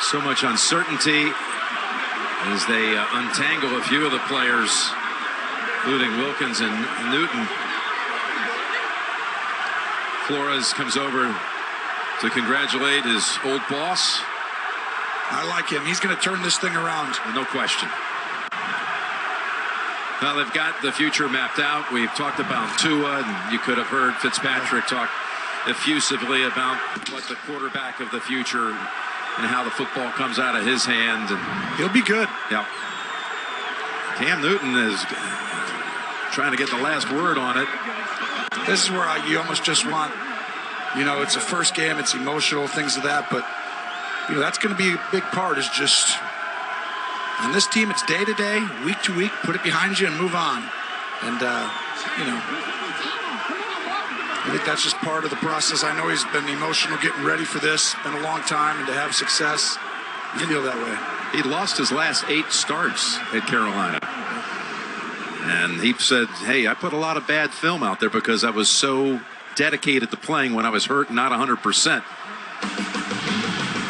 So much uncertainty as they untangle a few of the players, including Wilkins and Newton. Flores comes over to congratulate his old boss. I like him. He's going to turn this thing around. No question. Now they've got the future mapped out. We've talked about Tua, and you could have heard Fitzpatrick talk effusively about what the quarterback of the future and how the football comes out of his hand. And he'll be good. Yeah. Cam Newton is trying to get the last word on it. This is where you almost just want, it's a first game, it's emotional, things of that, but that's going to be a big part, is just on this team, it's day to day, week to week, put it behind you and move on. And, I think that's just part of the process. I know he's been emotional getting ready for this. It's been a long time, and to have success, you feel that way. He lost his last 8 starts at Carolina. And he said, hey, I put a lot of bad film out there because I was so dedicated to playing when I was hurt, not 100%.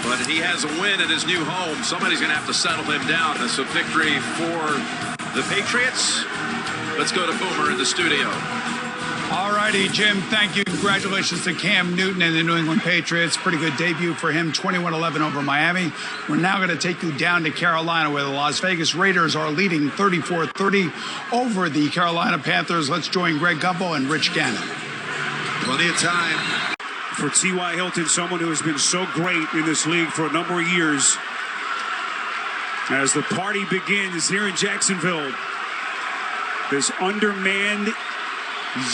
But he has a win at his new home. Somebody's going to have to settle him down. That's a victory for the Patriots. Let's go to Boomer in the studio. All righty, Jim, thank you. Congratulations to Cam Newton and the New England Patriots. Pretty good debut for him, 21-11 over Miami. We're now going to take you down to Carolina, where the Las Vegas Raiders are leading 34-30 over the Carolina Panthers. Let's join Greg Gumbel and Rich Gannon. Plenty of time for T.Y. Hilton, someone who has been so great in this league for a number of years. As the party begins here in Jacksonville, this undermanned,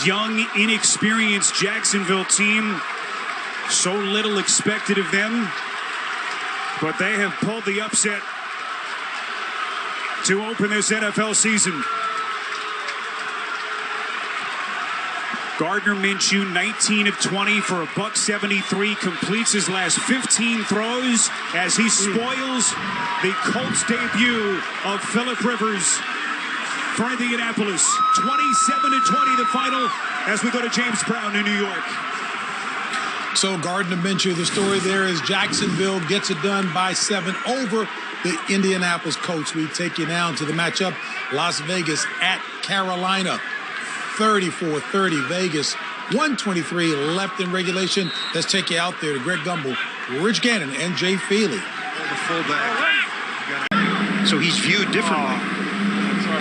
young, inexperienced Jacksonville team, so little expected of them, but they have pulled the upset to open this NFL season. Gardner Minshew, 19 of 20 for $173, completes his last 15 throws as he spoils the Colts debut of Phillip Rivers for Indianapolis. 27-20 the final as we go to James Brown in New York. So Gardner Minshew, the story there is Jacksonville gets it done by 7 over the Indianapolis Colts. We take you now to the matchup. Las Vegas at Carolina. 34-30 Vegas. 123 left in regulation. Let's take you out there to Greg Gumbel, Rich Gannon, and Jay Feely. The fullback. So he's viewed differently.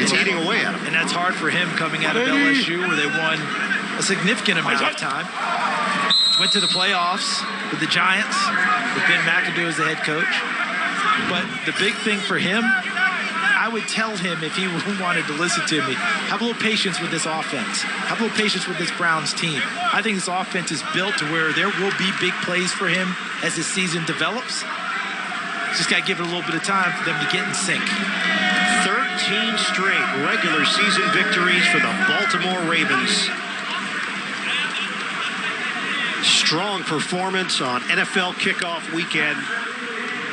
It's eating away at him. And that's hard for him coming out of LSU, where they won a significant amount of time. Went to the playoffs with the Giants, with Ben McAdoo as the head coach. But the big thing for him, I would tell him, if he wanted to listen to me, have a little patience with this offense. Have a little patience with this Browns team. I think this offense is built to where there will be big plays for him as the season develops. Just got to give it a little bit of time for them to get in sync. 13 straight regular season victories for the Baltimore Ravens. Strong performance on NFL kickoff weekend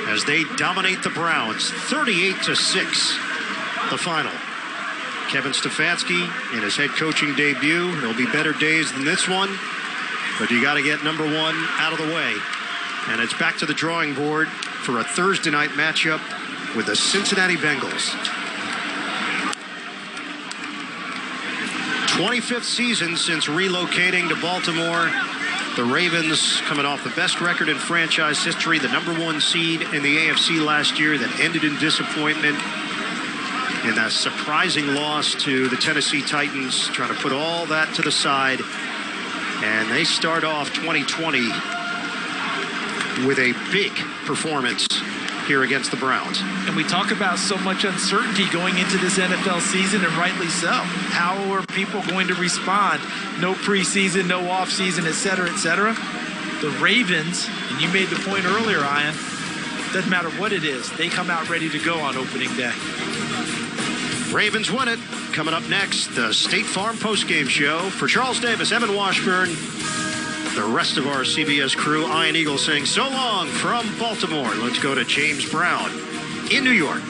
as they dominate the Browns. 38-6 the final. Kevin Stefanski in his head coaching debut. There'll be better days than this one, but you got to get number 1 out of the way. And it's back to the drawing board for a Thursday night matchup with the Cincinnati Bengals. 25th season since relocating to Baltimore. The Ravens coming off the best record in franchise history, the number 1 seed in the AFC last year that ended in disappointment in that surprising loss to the Tennessee Titans, trying to put all that to the side. And they start off 2020 with a big performance here against the Browns. And we talk about so much uncertainty going into this NFL season, and rightly so. How are people going to respond? No preseason, no offseason, et cetera, et cetera. The Ravens, and you made the point earlier, Ian, doesn't matter what it is, they come out ready to go on opening day. Ravens win it. Coming up next, the State Farm postgame show. For Charles Davis, Evan Washburn, the rest of our CBS crew, Ian Eagle saying so long from Baltimore. Let's go to James Brown in New York.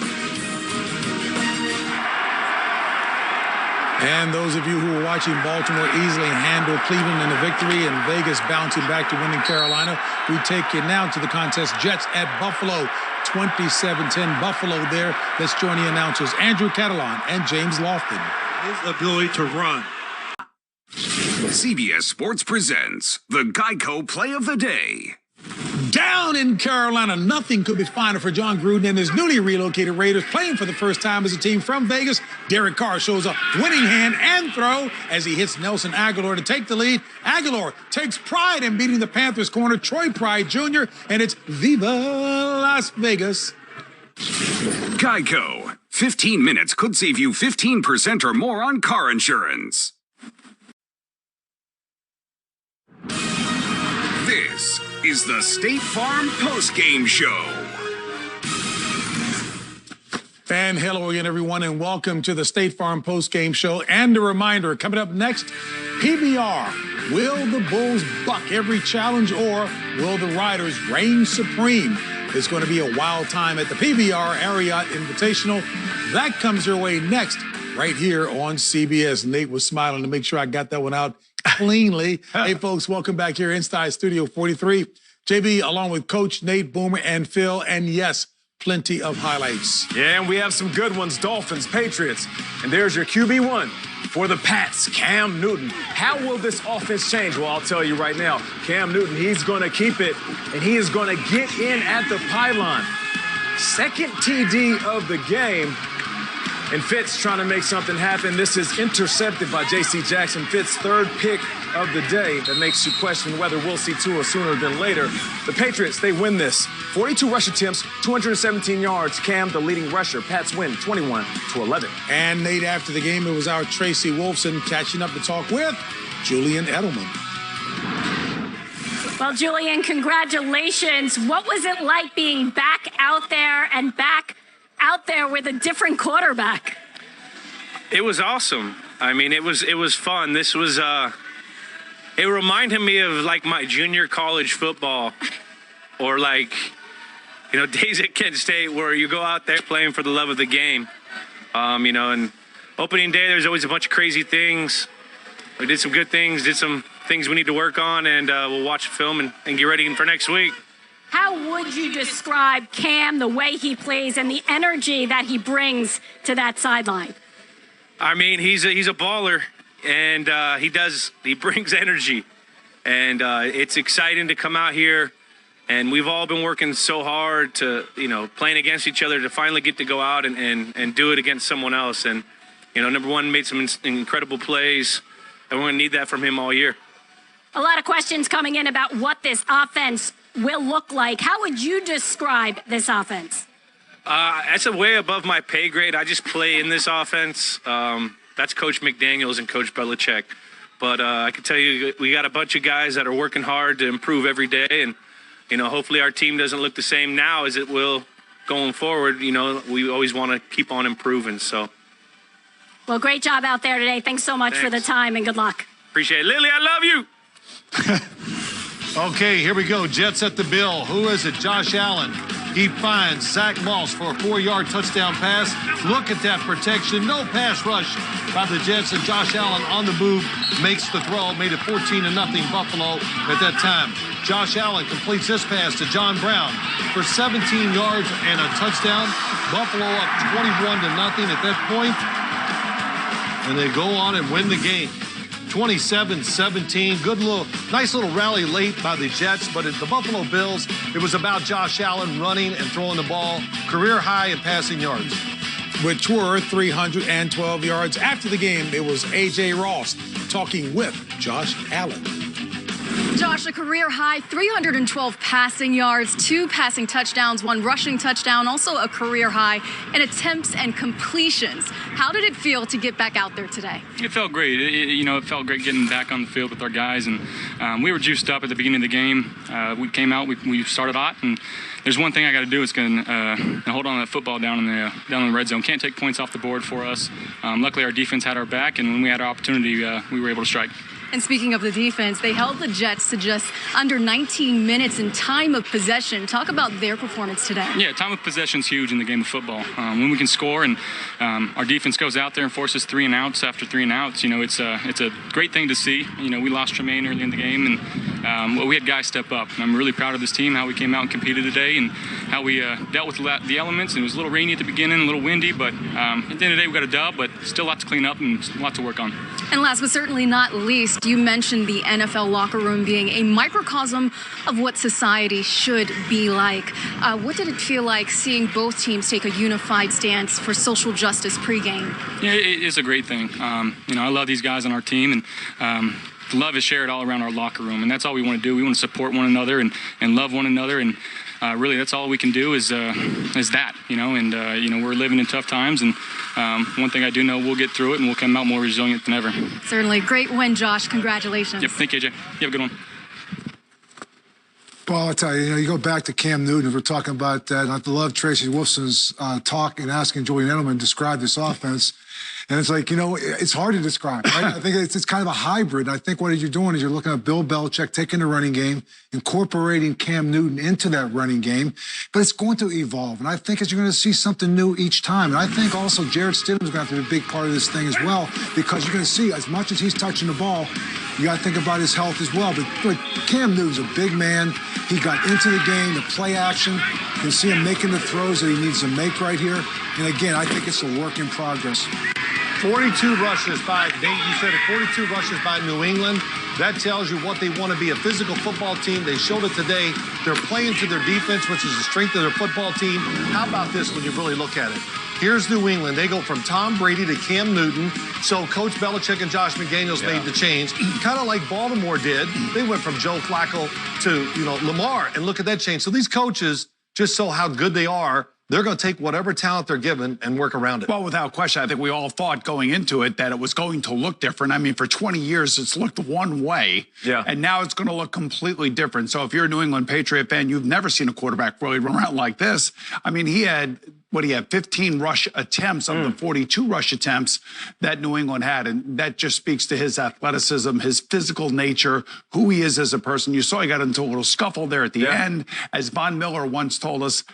And those of you who are watching Baltimore easily handle Cleveland in a victory and Vegas bouncing back to winning Carolina, we take you now to the contest. Jets at Buffalo. 27-10 Buffalo there. Let's join the announcers, Andrew Catalan and James Lofton. His ability to run. CBS Sports presents the Geico Play of the Day. Down in Carolina, nothing could be finer for John Gruden and his newly relocated Raiders playing for the first time as a team from Vegas. Derek Carr shows a winning hand and throw as he hits Nelson Aguilar to take the lead. Aguilar takes pride in beating the Panthers corner Troy Pride Jr., and it's Viva Las Vegas. Geico. 15 minutes could save you 15% or more on car insurance. This is the State Farm Post-Game Show. And hello again, everyone, and welcome to the State Farm Post-Game Show. And a reminder, coming up next, PBR. Will the Bulls buck every challenge, or will the Riders reign supreme? It's going to be a wild time at the PBR Marriott Invitational. That comes your way next, right here on CBS. Nate was smiling to make sure I got that one out cleanly. Hey, folks, welcome back here inside Studio 43. JB, along with Coach Nate, Boomer, and Phil, and yes, plenty of highlights. Yeah, and we have some good ones, Dolphins, Patriots. And there's your QB1 for the Pats, Cam Newton. How will this offense change? Well, I'll tell you right now, Cam Newton, he's going to keep it, and he is going to get in at the pylon. Second TD of the game. And Fitz trying to make something happen. This is intercepted by J.C. Jackson. Fitz' third pick of the day. That makes you question whether we'll see Tua sooner than later. The Patriots, they win this. 42 rush attempts, 217 yards. Cam, the leading rusher. Pats win 21-11. And Nate, after the game, it was our Tracy Wolfson catching up to talk with Julian Edelman. Well, Julian, congratulations. What was it like being back out there and back out there with a different quarterback? It was awesome. I mean, it was fun. This was it reminded me of like my junior college football, or like, you know, days at Kent State where you go out there playing for the love of the game. You know, and opening day there's always a bunch of crazy things. We did some good things, did some things we need to work on, and we'll watch the film and get ready for next week. How would you describe Cam, the way he plays and the energy that he brings to that sideline? I mean, he's a baller, and he brings energy, and it's exciting to come out here. And we've all been working so hard to, you know, playing against each other to finally get to go out and do it against someone else. And, you know, number one, made some incredible plays, and we're going to need that from him all year. A lot of questions coming in about what this offense will look like. How would you describe this offense? That's way above my pay grade. I just play in this offense. That's Coach McDaniels and Coach Belichick. But I can tell you, we got a bunch of guys that are working hard to improve every day. And, you know, hopefully our team doesn't look the same now as it will going forward. You know, we always want to keep on improving. So, well, great job out there today. Thanks so much for the time, and good luck. Appreciate it. Lily, I love you. Okay, here we go. Jets at the bill. Who is it? Josh Allen. He finds Zach Moss for a 4-yard touchdown pass. Look at that protection. No pass rush by the Jets, and Josh Allen on the move makes the throw. Made it 14-0 Buffalo at that time. Josh Allen completes this pass to John Brown for 17 yards and a touchdown. Buffalo up 21-0 at that point, and they go on and win the game. 27-17. Good nice little rally late by the Jets, but at the Buffalo Bills, it was about Josh Allen running and throwing the ball, career high in passing yards, which were 312 yards. After the game, it was A.J. Ross talking with Josh Allen. Josh, a career high 312 passing yards, 2 passing touchdowns, 1 rushing touchdown, also a career high in attempts and completions. How did it feel to get back out there today? It felt great. It felt great getting back on the field with our guys, and we were juiced up at the beginning of the game. We came out, we started hot, and there's one thing I got to do. It's going to hold on to that football down in the red zone. Can't take points off the board for us. Luckily, our defense had our back, and when we had our opportunity, we were able to strike. And speaking of the defense, they held the Jets to just under 19 minutes in time of possession. Talk about their performance today. Yeah, time of possession is huge in the game of football. When we can score and our defense goes out there and forces 3 and outs after 3 and outs, it's a great thing to see. We lost Tremaine early in the game, and we had guys step up. And I'm really proud of this team, how we came out and competed today, and how we dealt with the elements. And it was a little rainy at the beginning, a little windy, but at the end of the day, we got a dub, but still a lot to clean up and a lot to work on. And last but certainly not least, you mentioned the NFL locker room being a microcosm of what society should be like. What did it feel like seeing both teams take a unified stance for social justice pregame? Yeah, it's a great thing. I love these guys on our team, and love is shared all around our locker room, and that's all we want to do. We want to support one another and love one another, and really that's all we can do is that, and we're living in tough times, and one thing I do know, we'll get through it and we'll come out more resilient than ever. Certainly. Great win, Josh. Congratulations. Yep. Thank you, AJ. You have a good one. Well, I'll tell you, you go back to Cam Newton, we're talking about that. I love Tracy Wolfson's talk and asking Julian Edelman to describe this offense. And it's like, it's hard to describe, right? I think it's kind of a hybrid. I think what you're doing is you're looking at Bill Belichick taking the running game, incorporating Cam Newton into that running game, but it's going to evolve. And I think you're going to see something new each time. And I think also Jared Stidham's going to have to be a big part of this thing as well, because you're going to see, as much as he's touching the ball, you got to think about his health as well. But Cam Newton's a big man. He got into the game, the play action. You can see him making the throws that he needs to make right here. And again, I think it's a work in progress. 42 rushes by, Nate, you said it, 42 rushes by New England. That tells you what they want to be, a physical football team. They showed it today. They're playing to their defense, which is the strength of their football team. How about this when you really look at it? Here's New England. They go from Tom Brady to Cam Newton. So Coach Belichick and Josh McDaniels made the change, kind of like Baltimore did. They went from Joe Flacco to, Lamar, and look at that change. So these coaches just show how good they are. They're going to take whatever talent they're given and work around it. Well, without question, I think we all thought going into it that it was going to look different. I mean, for 20 years, it's looked one way. Yeah. And now it's going to look completely different. So if you're a New England Patriot fan, you've never seen a quarterback really run around like this. I mean, he had 15 rush attempts of the 42 rush attempts that New England had. And that just speaks to his athleticism, his physical nature, who he is as a person. You saw he got into a little scuffle there at the end. As Von Miller once told us,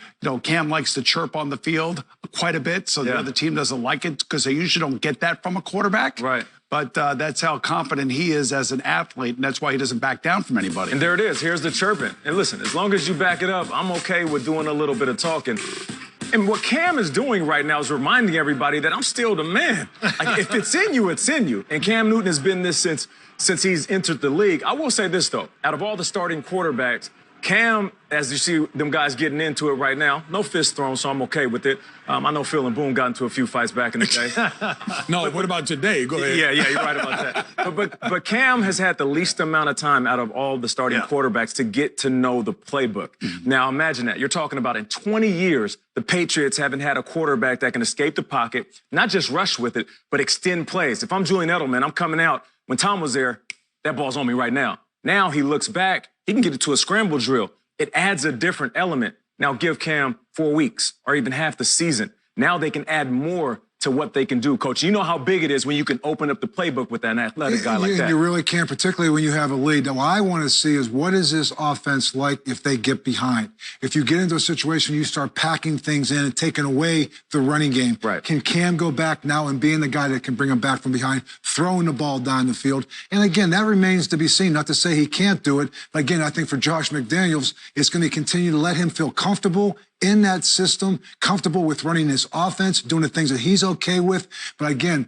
Cam likes to chirp on the field quite a bit. So the other team doesn't like it because they usually don't get that from a quarterback. Right. But that's how confident he is as an athlete, and that's why he doesn't back down from anybody. And there it is. Here's the chirping. And listen, as long as you back it up, I'm okay with doing a little bit of talking. And what Cam is doing right now is reminding everybody that I'm still the man. Like, if it's in you, it's in you. And Cam Newton has been this since he's entered the league. I will say this, though. Out of all the starting quarterbacks, Cam, as you see them guys getting into it right now, no fist thrown, so I'm okay with it. I know Phil and Boone got into a few fights back in the day. No, what about today? Go ahead. Yeah, you're right about that. But Cam has had the least amount of time out of all the starting quarterbacks to get to know the playbook. Now, imagine that. You're talking about in 20 years, the Patriots haven't had a quarterback that can escape the pocket, not just rush with it, but extend plays. If I'm Julian Edelman, I'm coming out. When Tom was there, that ball's on me right now. Now he looks back. He can get it to a scramble drill. It adds a different element. Now give Cam 4 weeks or even half the season. Now they can add more to what they can do, Coach. You know how big it is when you can open up the playbook with an athletic guy like that. You really can, particularly when you have a lead. Now, what I want to see is what is this offense like if they get behind? If you get into a situation, you start packing things in and taking away the running game. Right. Can Cam go back now and being the guy that can bring them back from behind, throwing the ball down the field? And again, that remains to be seen. Not to say he can't do it, but again, I think for Josh McDaniels, it's going to continue to let him feel comfortable in that system, comfortable with running his offense, doing the things that he's okay with. But again,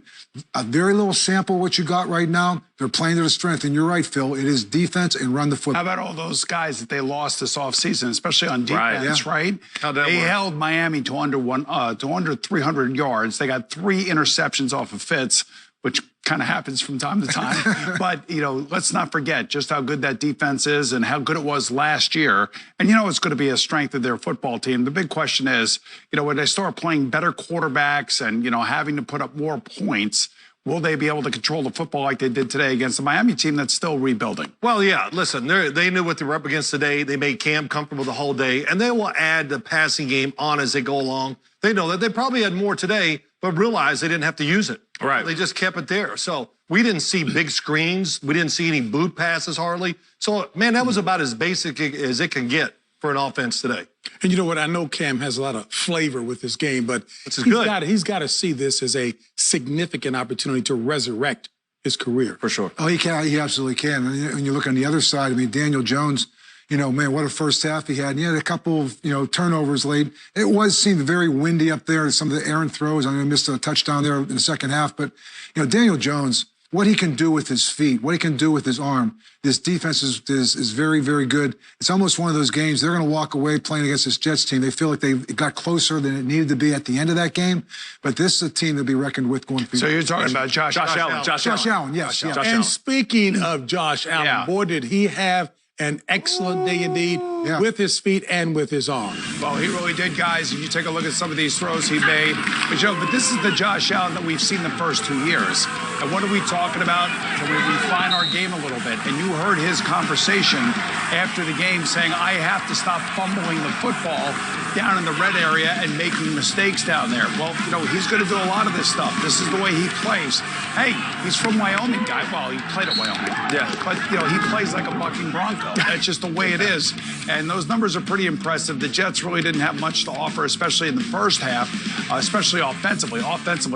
a very little sample what you got right now. They're playing to the strength. And you're right, Phil. It is defense and run the football. How about all those guys that they lost this offseason, especially on defense, right? How'd that they work? held Miami to under 300 yards. They got 3 interceptions off of Fitz, which kind of happens from time to time. But, let's not forget just how good that defense is and how good it was last year. And, it's going to be a strength of their football team. The big question is, when they start playing better quarterbacks and, having to put up more points, will they be able to control the football like they did today against the Miami team that's still rebuilding? Well, yeah, listen, they knew what they were up against today. They made Cam comfortable the whole day, and they will add the passing game on as they go along. They know that they probably had more today, but realized they didn't have to use it. Right. They just kept it there. So we didn't see big screens. We didn't see any boot passes hardly. So, man, that was about as basic as it can get for an offense today. And you know what? I know Cam has a lot of flavor with his game, but he's got to see this as a significant opportunity to resurrect his career. For sure. Oh, he can. He absolutely can. And when you look on the other side, I mean, Daniel Jones, man, what a first half he had. And he had a couple of, turnovers late. It seemed very windy up there. Some of the errant throws. I mean, I missed a touchdown there in the second half. But, Daniel Jones, what he can do with his feet, what he can do with his arm, this defense is very, very good. It's almost one of those games. They're going to walk away playing against this Jets team. They feel like they got closer than it needed to be at the end of that game. But this is a team to be reckoned with going forward. So you're talking about Josh Allen. Josh Allen, yes. Josh And Allen. speaking of Josh Allen, boy, did he have an excellent day indeed with his feet and with his arm. Well, he really did, guys. If you take a look at some of these throws he made. But this is the Josh Allen that we've seen the first 2 years. And what are we talking about? Can we refine our game a little bit? And you heard his conversation after the game saying, I have to stop fumbling the football down in the red area and making mistakes down there. Well, he's going to do a lot of this stuff. This is the way he plays. Hey, he's from Wyoming, guy. Well, he played at Wyoming. Yeah. But, he plays like a bucking bronco. That's just the way it is. And those numbers are pretty impressive. The Jets really didn't have much to offer, especially in the first half, especially offensively.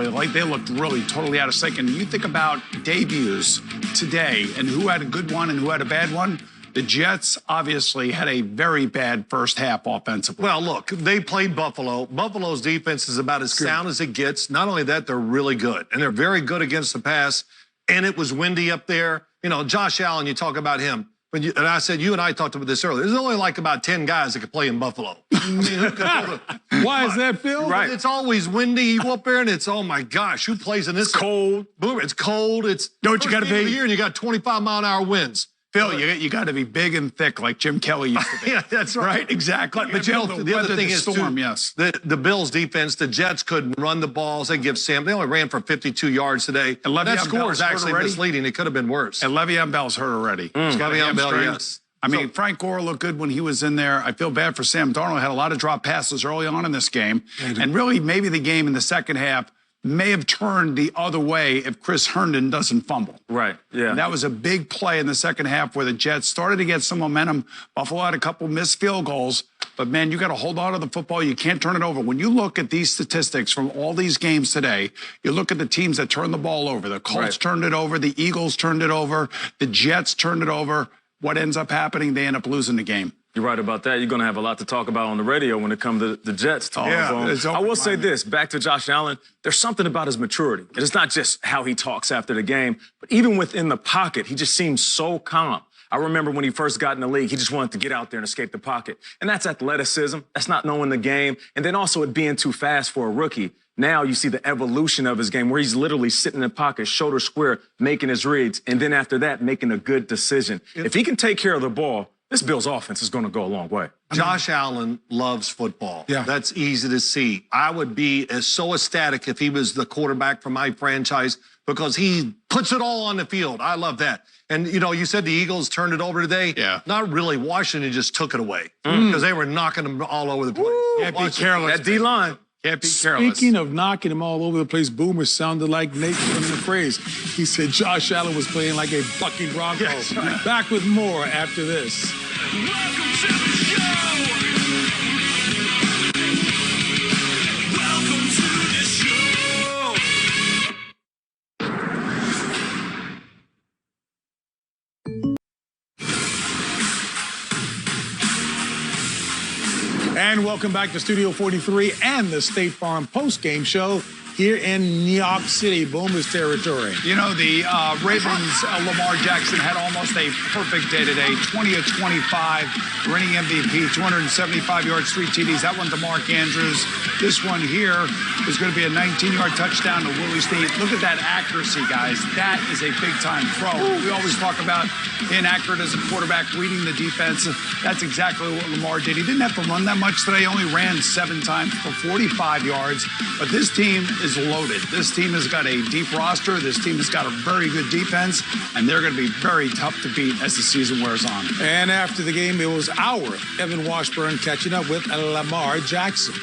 Like they looked really totally out of sync. And you think about debuts today and who had a good one and who had a bad one. The Jets obviously had a very bad first half offensively. Well, look, they played Buffalo. Buffalo's defense is about as sound as it gets. Not only that, they're really good. And they're very good against the pass. And it was windy up there. Josh Allen, you talk about him. And I said, you and I talked about this earlier. There's only like about 10 guys that could play in Buffalo. Why is that, Phil? Right. It's always windy. You go up there and it's, oh my gosh, who plays in this? It's cold. Boom, it's cold. It's what you got to be here, and you got 25-mile-an-hour winds. Phil, you got to be big and thick like Jim Kelly used to be. Yeah, that's right. Exactly. But the other thing is, storm, too, yes. the Bills' defense, the Jets couldn't run the balls. They only ran for 52 yards today. And that score is actually misleading. It could have been worse. And Le'Veon Bell's hurt already. Le'Veon Bell, yes. I mean, Frank Gore looked good when he was in there. I feel bad for Sam Darnold. Had a lot of drop passes early on in this game. And really, maybe the game in the second half may have turned the other way if Chris Herndon doesn't fumble. Right, yeah. And that was a big play in the second half where the Jets started to get some momentum. Buffalo had a couple missed field goals. But, man, you got to hold on to the football. You can't turn it over. When you look at these statistics from all these games today, you look at the teams that turned the ball over. The Colts turned it over. The Eagles turned it over. The Jets turned it over. What ends up happening? They end up losing the game. You're right about that. You're going to have a lot to talk about on the radio when it comes to the Jets. I will say this, back to Josh Allen, there's something about his maturity. And it's not just how he talks after the game, but even within the pocket, he just seems so calm. I remember when he first got in the league, he just wanted to get out there and escape the pocket. And that's athleticism. That's not knowing the game. And then also it being too fast for a rookie. Now you see the evolution of his game where he's literally sitting in the pocket, shoulder square, making his reads. And then after that, making a good decision. If he can take care of the ball, this Bills offense is going to go a long way. Josh Allen loves football. Yeah. That's easy to see. I would be so ecstatic if he was the quarterback for my franchise because he puts it all on the field. I love that. And, you said the Eagles turned it over today. Yeah. Not really. Washington just took it away because they were knocking them all over the place. Can't be careless. That D-line. Can't be careless. Speaking of knocking them all over the place, Boomer sounded like Nate from the phrase. He said Josh Allen was playing like a bucking bronco. Yes, right. Back with more after this. Welcome to the show. Welcome to the show. And welcome back to Studio 43 and the State Farm post-game show here in New York City, Boomers territory. The Ravens, Lamar Jackson had almost a perfect day today. 20 of 25, reigning MVP, 275 yards, 3 TDs. That one to Mark Andrews. This one here is going to be a 19-yard touchdown to Willie Snead. Look at that accuracy, guys. That is a big-time throw. We always talk about being accurate as a quarterback, reading the defense. That's exactly what Lamar did. He didn't have to run that much today. He only ran 7 times for 45 yards. But this team is loaded. This team has got a deep roster. This team has got a very good defense, and they're going to be very tough to beat as the season wears on. And after the game, it was our Evan Washburn catching up with Lamar Jackson.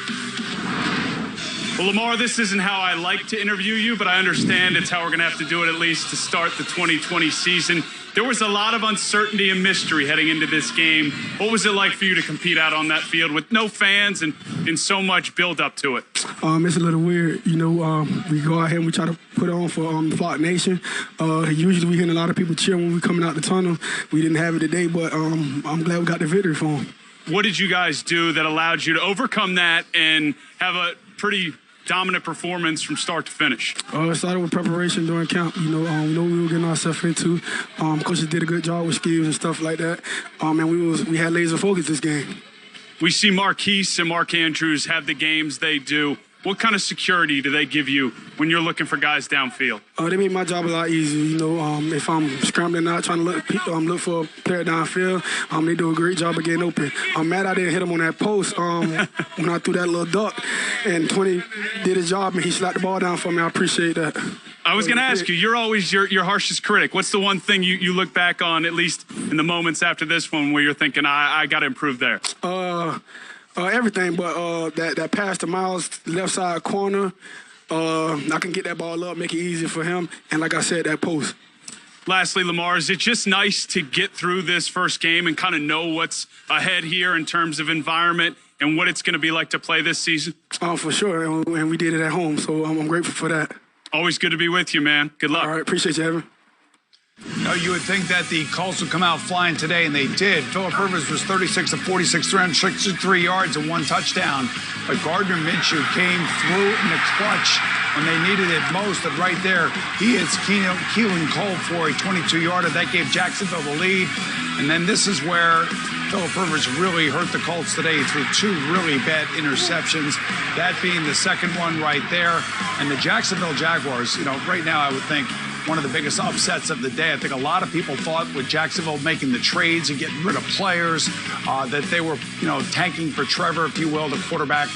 Well, Lamar, this isn't how I like to interview you, but I understand it's how we're going to have to do it, at least to start the 2020 season. There was a lot of uncertainty and mystery heading into this game. What was it like for you to compete out on that field with no fans and so much build up to it? It's a little weird. We go out here and we try to put on for Flock Nation. Usually we hear a lot of people cheer when we're coming out the tunnel. We didn't have it today, but I'm glad we got the victory for them. What did you guys do that allowed you to overcome that and have a pretty dominant performance from start to finish? It started with preparation during camp. We know we were getting ourselves into. Coaches did a good job with schemes and stuff like that. And we had laser focus this game. We see Marquise and Mark Andrews have the games they do. What kind of security do they give you when you're looking for guys downfield? They make my job a lot easier. If I'm scrambling out trying to look for a player downfield, they do a great job of getting open. I'm mad I didn't hit him on that post when I threw that little duck, and 20 did his job and he slapped the ball down for me. I appreciate that. I was going to ask you, you're always your harshest critic. What's the one thing you look back on, at least in the moments after this one, where you're thinking, I got to improve there? Everything, but that pass to Miles, left side corner, I can get that ball up, make it easier for him, and like I said, that post. Lastly, Lamar, is it just nice to get through this first game and kind of know what's ahead here in terms of environment and what it's going to be like to play this season? For sure, and we did it at home, so I'm grateful for that. Always good to be with you, man. Good luck. All right, appreciate you, Evan. You would think that the Colts would come out flying today, and they did. Phillip Rivers was 36 of 46, 363 yards and 1 touchdown. But Gardner Minshew came through in the clutch when they needed it most. And right there, he hits Keelan Cole for a 22-yarder. That gave Jacksonville the lead. And then this is where Phillip Rivers really hurt the Colts today through 2 really bad interceptions, that being the second one right there. And the Jacksonville Jaguars, right now I would think one of the biggest upsets of the day. I think a lot of people thought with Jacksonville making the trades and getting rid of players that they were, tanking for Trevor, if you will, the quarterback,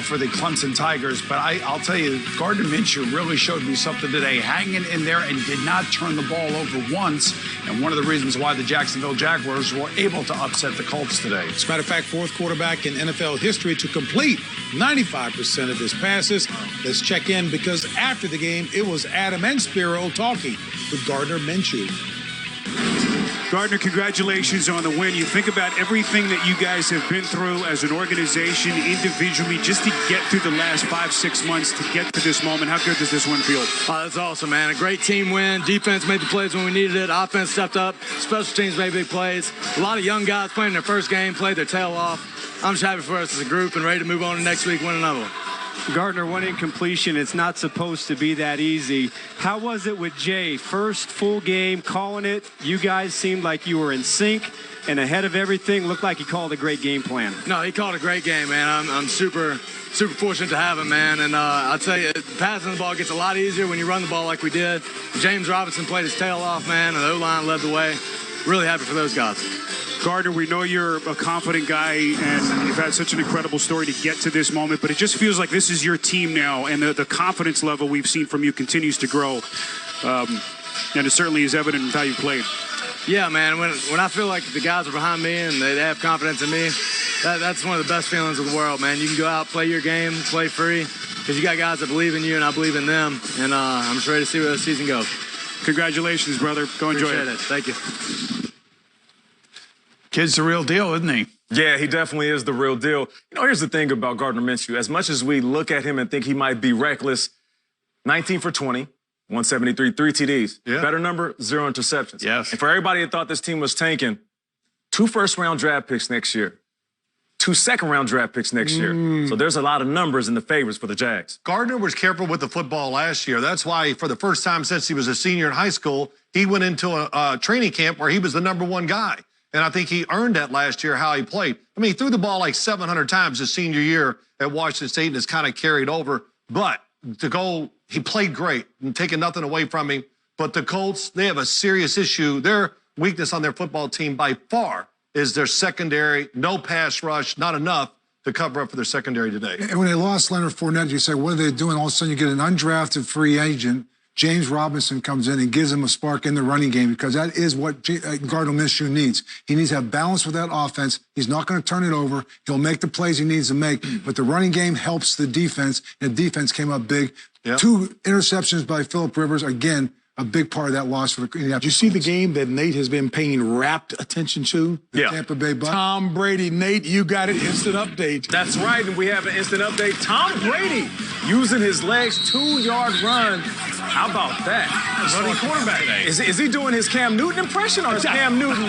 for the Clemson Tigers. But I'll tell you, Gardner Minshew really showed me something today, hanging in there and did not turn the ball over once. And one of the reasons why the Jacksonville Jaguars were able to upset the Colts today. As a matter of fact, 4th quarterback in NFL history to complete 95% of his passes. Let's check in because after the game, it was Adam and Spiro talking with Gardner Minshew. Gardner, congratulations on the win. You think about everything that you guys have been through as an organization, individually, just to get through the last 5-6 months to get to this moment. How good does this win feel? That's awesome, man. A great team win. Defense made the plays when we needed it. Offense stepped up. Special teams made big plays. A lot of young guys playing their first game, played their tail off. I'm just happy for us as a group and ready to move on to next week, win another one. Gardner, one incompletion. It's not supposed to be that easy. How was it with Jay? First full game, calling it. You guys seemed like you were in sync and ahead of everything. Looked like he called a great game plan. No, he called a great game, man. I'm super fortunate to have him, man. And I'll tell you, passing the ball gets a lot easier when you run the ball like we did. James Robinson played his tail off, man, and the O-line led the way. Really happy for those guys. Gardner, we know you're a confident guy, and you've had such an incredible story to get to this moment, but it just feels like this is your team now, and the confidence level we've seen from you continues to grow. And it certainly is evident in how you played. Yeah, man. When I feel like the guys are behind me and they have confidence in me, that's one of the best feelings of the world, man. You can go out, play your game, play free, because you got guys that believe in you, and I believe in them. And I'm just ready to see where the season goes. Congratulations, brother. Go enjoy it. Thank you. Kid's the real deal, isn't he? Yeah, he definitely is the real deal. Here's the thing about Gardner Minshew. As much as we look at him and think he might be reckless, 19 for 20, 173, 3 TDs. Yeah. Better number, 0 interceptions. Yes. And for everybody that thought this team was tanking, 2 first-round draft picks next year, 2 second-round draft picks next year. So there's a lot of numbers in the favors for the Jags. Gardner was careful with the football last year. That's why, for the first time since he was a senior in high school, he went into a training camp where he was the #1 guy. And I think he earned that last year, how he played. I mean, he threw the ball like 700 times his senior year at Washington State and has kind of carried over. But he played great and taking nothing away from him. But the Colts, they have a serious issue. Their weakness on their football team by far is their secondary. No pass rush, not enough to cover up for their secondary today. And when they lost Leonard Fournette, you say, what are they doing? All of a sudden you get an undrafted free agent James Robinson comes in and gives him a spark in the running game, because that is what Gardner Minshew needs. He needs to have balance with that offense. He's not going to turn it over. He'll make the plays he needs to make, but the running game helps the defense, and the defense came up big. Yep. 2 interceptions by Phillip Rivers, again, a big part of that loss for the Indianapolis. Did you see the game that Nate has been paying rapt attention to? The Tampa Bay Bucs. Tom Brady. Nate, you got an instant update. That's right, and we have an instant update. Tom Brady using his legs, 2-yard run. How about that? Running quarterback. Is he doing his Cam Newton impression, or is Cam Newton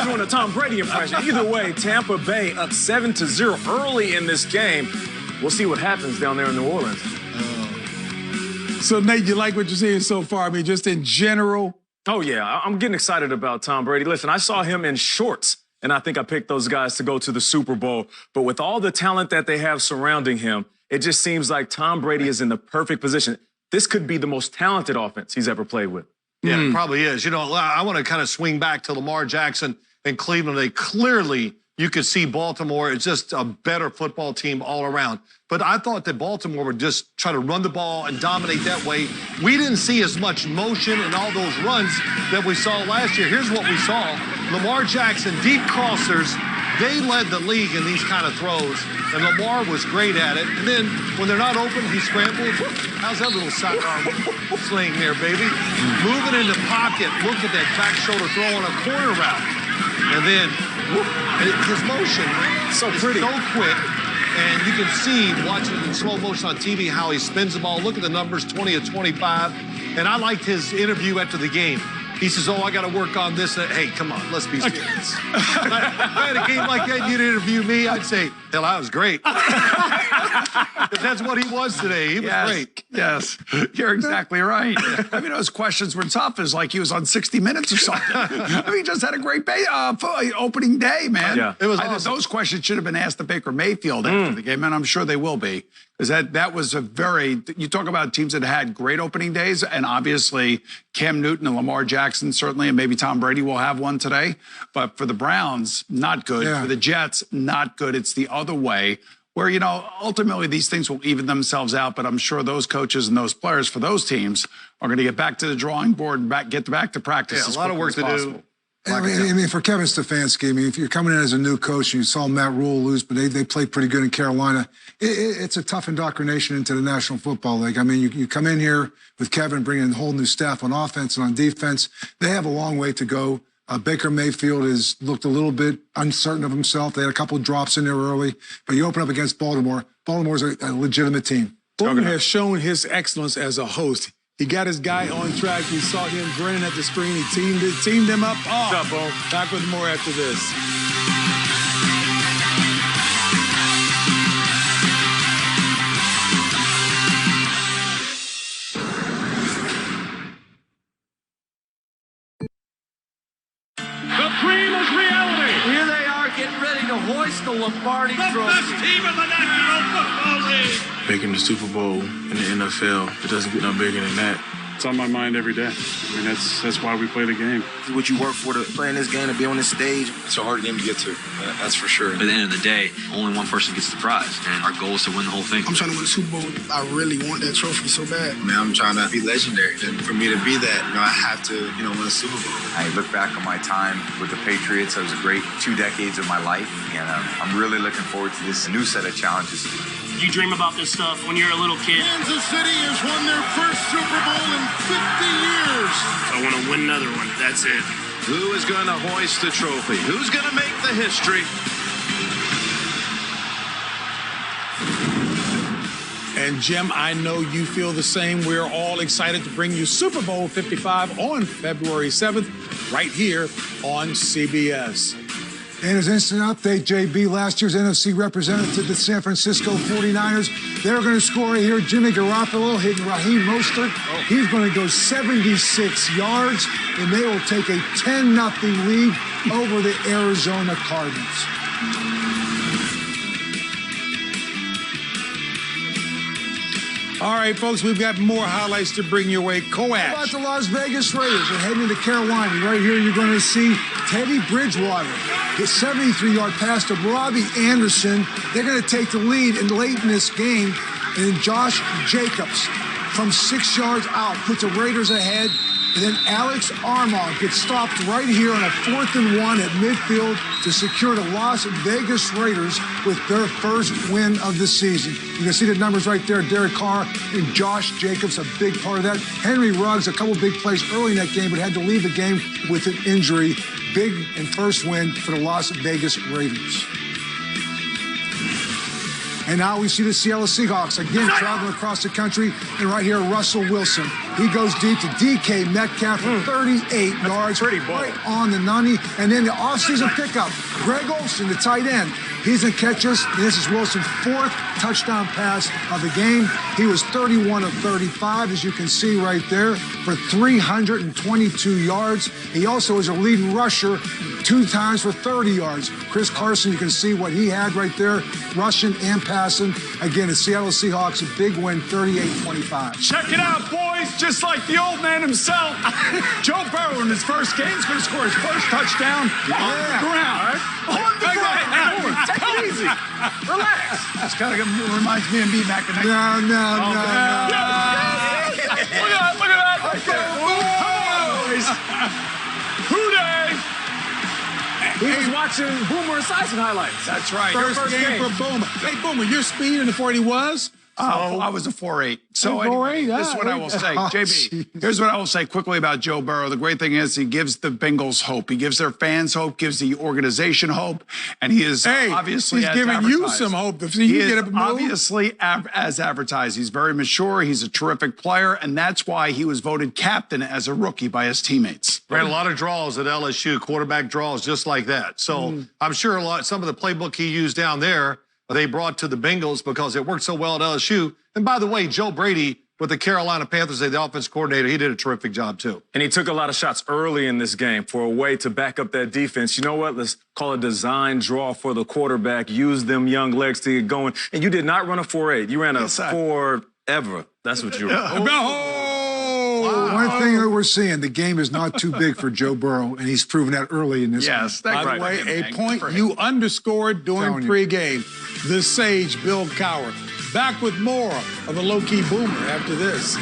doing a Tom Brady impression? Either way, Tampa Bay up 7-0 early in this game. We'll see what happens down there in New Orleans. So, Nate, you like what you're seeing so far? I mean, just in general? Oh, yeah. I'm getting excited about Tom Brady. Listen, I saw him in shorts, and I think I picked those guys to go to the Super Bowl. But with all the talent that they have surrounding him, it just seems like Tom Brady is in the perfect position. This could be the most talented offense he's ever played with. Yeah, it probably is. You know, I want to kind of swing back to Lamar Jackson and Cleveland. They clearly, you could see Baltimore is just a better football team all around. But I thought that Baltimore would just try to run the ball and dominate that way. We didn't see as much motion and all those runs that we saw last year. Here's what we saw. Lamar Jackson, deep crossers, they led the league in these kind of throws, and Lamar was great at it. And then when they're not open, he scrambles. How's that little sidearm sling there, baby? Moving in the pocket, look at that back shoulder throw on a corner route. And then his motion so pretty, so quick. And you can see, watching it in slow motion on TV, how he spins the ball. Look at the numbers, 20 of 25. And I liked his interview after the game. He says, I got to work on this. Hey, come on, let's be serious. If I had a game like that, you'd interview me, I'd say, hell, I was great. Because that's what he was today. He was great. Yes, you're exactly right. I mean, those questions were tough. It's like he was on 60 Minutes or something. I mean, he just had a great opening day, man. Yeah. It was awesome. Those questions should have been asked to Baker Mayfield after the game, and I'm sure they will be. Because that was a very, you talk about teams that had great opening days, and obviously Cam Newton and Lamar Jackson certainly, and maybe Tom Brady will have one today. But for the Browns, not good. Yeah. For the Jets, not good. It's the other way, where, you know, ultimately these things will even themselves out. But I'm sure those coaches and those players for those teams are going to get back to the drawing board and get back to practice. Yeah, a lot of work to do. I mean, for Kevin Stefanski, I mean, if you're coming in as a new coach and you saw Matt Rule lose, but they played pretty good in Carolina, it's a tough indoctrination into the National Football League. I mean, you come in here with Kevin bringing a whole new staff on offense and on defense. They have a long way to go. Baker Mayfield has looked a little bit uncertain of himself. They had a couple of drops in there early, but you open up against Baltimore. Baltimore's a legitimate team. Baltimore has shown his excellence as a host. He got his guy on track. You saw him grinning at the screen. He teamed him up. Oh, what's up, Bo? Back with more after this. The dream is reality. Here they are getting ready to hoist the Lombardi Trophy. The best team in the National Football League. Making the Super Bowl in the NFL, it doesn't get no bigger than that. It's on my mind every day. I mean, that's why we play the game. What you work for to play in this game, to be on this stage. It's a hard game to get to, that's for sure. At the end of the day, only one person gets the prize, and our goal is to win the whole thing. I'm trying to win the Super Bowl. I really want that trophy so bad. Man, I'm trying to be legendary, and for me to be that, I have to, win a Super Bowl. I look back on my time with the Patriots. It was a great 2 decades of my life, and I'm really looking forward to this new set of challenges. You dream about this stuff when you're a little kid. Kansas City has won their first Super Bowl in 50 years. I want to win another one. That's it. Who is going to hoist the trophy? Who's going to make the history? And Jim, I know you feel the same. We're all excited to bring you Super Bowl 55 on February 7th, right here on CBS. And as instant update, JB, last year's NFC representative, the San Francisco 49ers, they're going to score right here. Jimmy Garoppolo hitting Raheem Mostert. He's going to go 76 yards, and they will take a 10-0 lead over the Arizona Cardinals. All right, folks, we've got more highlights to bring your way. Coach. How about the Las Vegas Raiders? They're heading into Carolina. Right here, you're going to see Teddy Bridgewater hit 73-yard pass to Robbie Anderson. They're going to take the lead late in this game. And Josh Jacobs from 6 yards out, puts the Raiders ahead. And then Alex Armand gets stopped right here on a 4th and 1 at midfield to secure the Las Vegas Raiders with their first win of the season. You can see the numbers right there. Derek Carr and Josh Jacobs, a big part of that. Henry Ruggs, a couple big plays early in that game, but had to leave the game with an injury. Big and first win for the Las Vegas Raiders. And now we see the Seattle Seahawks again traveling across the country. And right here, Russell Wilson. He goes deep to DK Metcalf for 38 yards. Pretty bold. Right on the nutty. And then the offseason pickup, Greg Olsen, the tight end. He's in catches. This is Wilson's 4th touchdown pass of the game. He was 31 of 35, as you can see right there, for 322 yards. He also is a leading rusher 2 times for 30 yards. Chris Carson, you can see what he had right there, rushing and passing. Again, the Seattle Seahawks, a big win, 38-25. Check it out, boys. Just like the old man himself, Joe Burrow in his first game is going to score his first touchdown on the ground. On the ground. Take it easy. Relax. This kind of reminds me of me back in the No. Look at that. Okay. Hooday. He was watching Boomer Esiason highlights. That's right. First game for Boomer. Hey, Boomer, your speed in the 40 was? I was a 4.8. So anyway, this is what I will say. JB, here's what I will say quickly about Joe Burrow. The great thing is he gives the Bengals hope. He gives their fans hope, gives the organization hope, and he is obviously he's giving you some hope. If he is obviously as advertised. He's very mature. He's a terrific player, and that's why he was voted captain as a rookie by his teammates. Ran a lot of draws at LSU, quarterback draws just like that. So I'm sure some of the playbook he used down there, they brought to the Bengals because it worked so well at LSU. And by the way, Joe Brady with the Carolina Panthers, the offensive coordinator, he did a terrific job too. And he took a lot of shots early in this game for a way to back up that defense. You know what? Let's call it design draw for the quarterback. Use them young legs to get going. And you did not run a 4.8. You ran a 4-ever. That's what you ran. One thing that we're seeing, the game is not too big for Joe Burrow, and he's proven that early in this game. By the way, a point you underscored during pregame. The sage, Bill Cowher. Back with more of a low-key Boomer after this.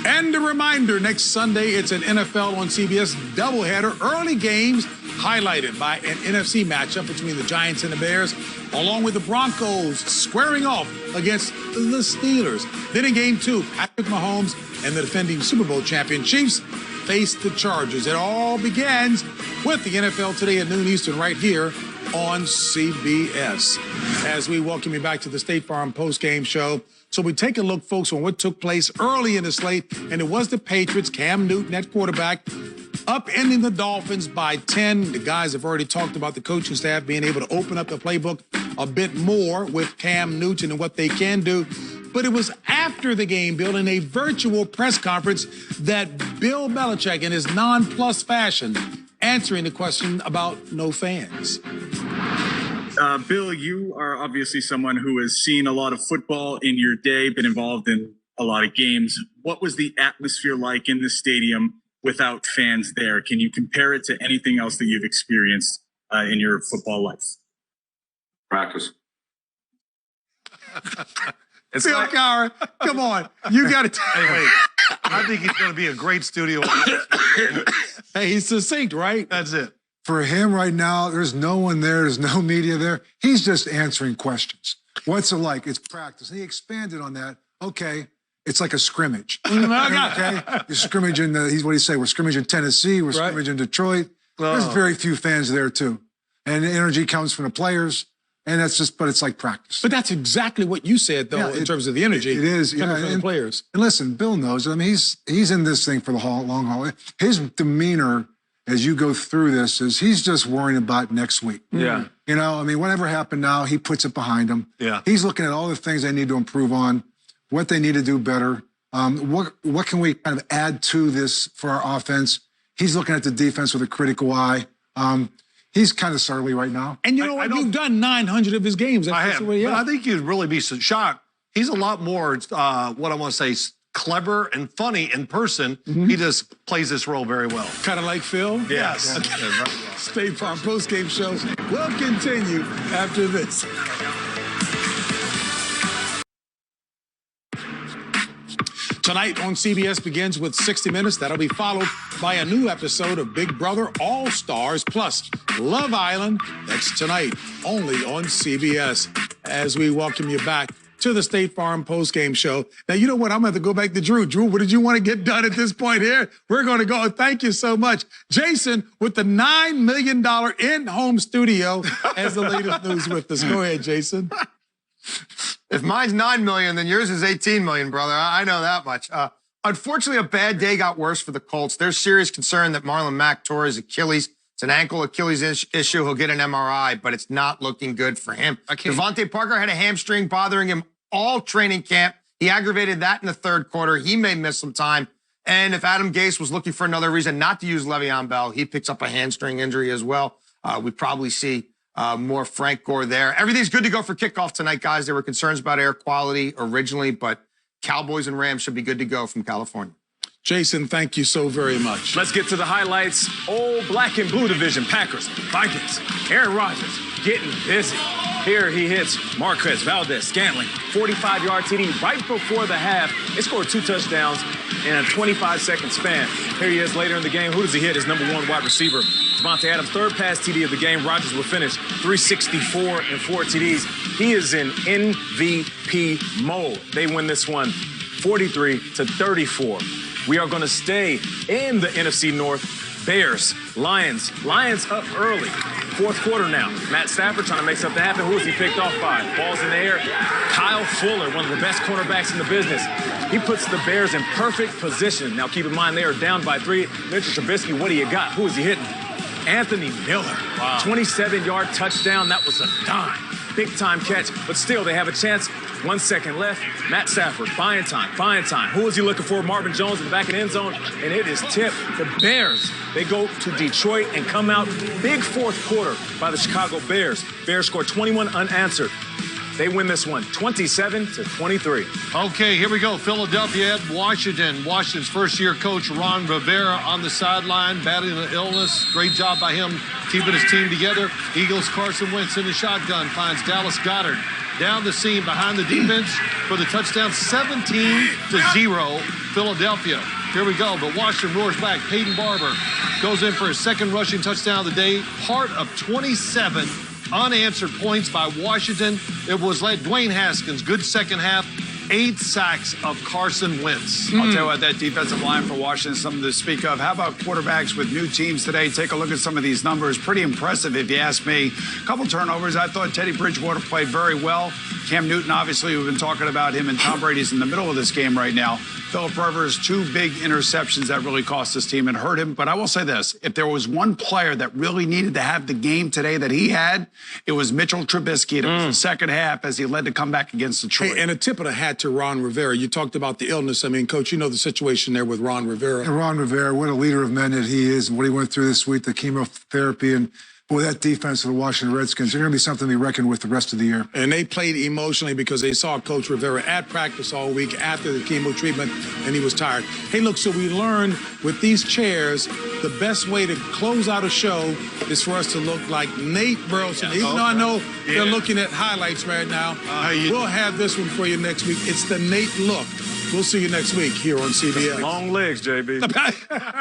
And a reminder, next Sunday, it's an NFL on CBS doubleheader. Early games highlighted by an NFC matchup between the Giants and the Bears, along with the Broncos squaring off against the Steelers. Then in game 2, Patrick Mahomes and the defending Super Bowl champion Chiefs face the Chargers. It all begins with the NFL Today at noon Eastern right here on CBS. As we welcome you back to the State Farm postgame show. So we take a look, folks, on what took place early in the slate, and it was the Patriots, Cam Newton at quarterback, upending the Dolphins by 10. The guys have already talked about the coaching staff being able to open up the playbook a bit more with Cam Newton and what they can do. But it was after the game, Bill, in a virtual press conference, that Bill Belichick, in his nonplussed fashion, answering the question about no fans. Bill, you are obviously someone who has seen a lot of football in your day, been involved in a lot of games. What was the atmosphere like in the stadium without fans there? Can you compare it to anything else that you've experienced in your football life? Practice. It's Bill Cowher, come on. You got to Wait. I think he's going to be a great studio. Hey, he's succinct, right? That's it. For him right now, there's no one there. There's no media there. He's just answering questions. What's it like? It's practice. And he expanded on that. Okay, it's like a scrimmage. Okay, you scrimmage in he's what he say? We're scrimmage in Tennessee. We're scrimmage in Detroit. There's very few fans there too, and the energy comes from the players. And that's just, but it's like practice. But that's exactly what you said, though, in terms of the energy. It is, coming from the players. And listen, Bill knows. I mean, he's in this thing for the long haul. His demeanor as you go through this is he's just worrying about next week. Yeah. You know, I mean, whatever happened now, he puts it behind him. Yeah. He's looking at all the things they need to improve on, what they need to do better. What can we kind of add to this for our offense? He's looking at the defense with a critical eye. He's kind of surly right now. And you know what? You've done 900 of his games. I have. But I think you'd really be shocked. He's a lot more, what I want to say, clever and funny in person. He just plays this role very well. Kind of like Phil? Yes. State Farm postgame show will continue after this. Tonight on CBS begins with 60 Minutes. That'll be followed by a new episode of Big Brother All-Stars plus Love Island. That's tonight only on CBS. As we welcome you back to the State Farm postgame show. Now, you know what? I'm going to have to go back to Drew. Drew, what did you want to get done at this point here? We're going to go. Thank you so much. Jason with the $9 million in-home studio as the latest news with us. Go ahead, Jason. If mine's $9 million, then yours is $18 million, brother. I know that much. Unfortunately, a bad day got worse for the Colts. There's serious concern that Marlon Mack tore his Achilles. It's an ankle Achilles issue. He'll get an MRI, but it's not looking good for him. Devontae Parker had a hamstring bothering him all training camp. He aggravated that in the third quarter. He may miss some time. And if Adam Gase was looking for another reason not to use Le'Veon Bell, he picks up a hamstring injury as well. We probably see more Frank Gore there. Everything's good to go for kickoff tonight, guys. There were concerns about air quality originally, but Cowboys and Rams should be good to go from California. Jason, thank you so very much. Let's get to the highlights. Old black and blue division, Packers, Vikings, Aaron Rodgers getting busy. Here he hits Marquez Valdez-Scantling, 45-yard TD right before the half. They scored 2 touchdowns in a 25-second span. Here he is later in the game. Who does he hit? His number 1 wide receiver, Devontae Adams, third pass TD of the game. Rodgers will finish 364 and 4 TDs. He is in MVP mode. They win this one 43-34. We are going to stay in the NFC North. Bears, Lions. Lions up early. Fourth quarter now. Matt Stafford trying to make something happen. Who is he picked off by? Ball's in the air. Kyle Fuller, one of the best cornerbacks in the business. He puts the Bears in perfect position. Now keep in mind they are down by 3. Mitchell Trubisky, what do you got? Who is he hitting? Anthony Miller. Wow. 27-yard touchdown. That was a dime. Big-time catch, but still they have a chance. 1 second left. Matt Stafford, buying time. Who is he looking for? Marvin Jones in the back of the end zone, and it is tipped. The Bears, they go to Detroit and come out big fourth quarter by the Chicago Bears. Bears score 21 unanswered. They win this one 27-23. Okay, here we go. Philadelphia at Washington. Washington's first-year coach, Ron Rivera, on the sideline, battling an illness. Great job by him keeping his team together. Eagles' Carson Wentz in the shotgun finds Dallas Goedert down the seam behind the defense for the touchdown. 17-0 Philadelphia. Here we go, but Washington roars back. Peyton Barber goes in for his second rushing touchdown of the day. Part of 27 unanswered points by Washington. It was led Dwayne Haskins. Good second half. 8 sacks of Carson Wentz. I'll tell you what, that defensive line for Washington is something to speak of. How about quarterbacks with new teams today? Take a look at some of these numbers. Pretty impressive, if you ask me. A couple turnovers. I thought Teddy Bridgewater played very well. Cam Newton, obviously, we've been talking about him, and Tom Brady's in the middle of this game right now. Philip Rivers, 2 big interceptions that really cost his team and hurt him. But I will say this, if there was one player that really needed to have the game today that he had, it was Mitchell Trubisky. And it was the second half as he led to come back against Detroit. Hey, and a tip of the hat to Ron Rivera. You talked about the illness. I mean, Coach, you know the situation there with Ron Rivera. And Ron Rivera, what a leader of men that he is, and what he went through this week, the chemotherapy, and boy, that defense of the Washington Redskins, they're going to be something to be reckoned with the rest of the year. And they played emotionally because they saw Coach Rivera at practice all week after the chemo treatment, and he was tired. Hey, look, so we learned with these chairs, the best way to close out a show is for us to look like Nate Burleson. Even though I know they're looking at highlights right now, we'll have this one for you next week. It's the Nate look. We'll see you next week here on CBS. Long legs, JB.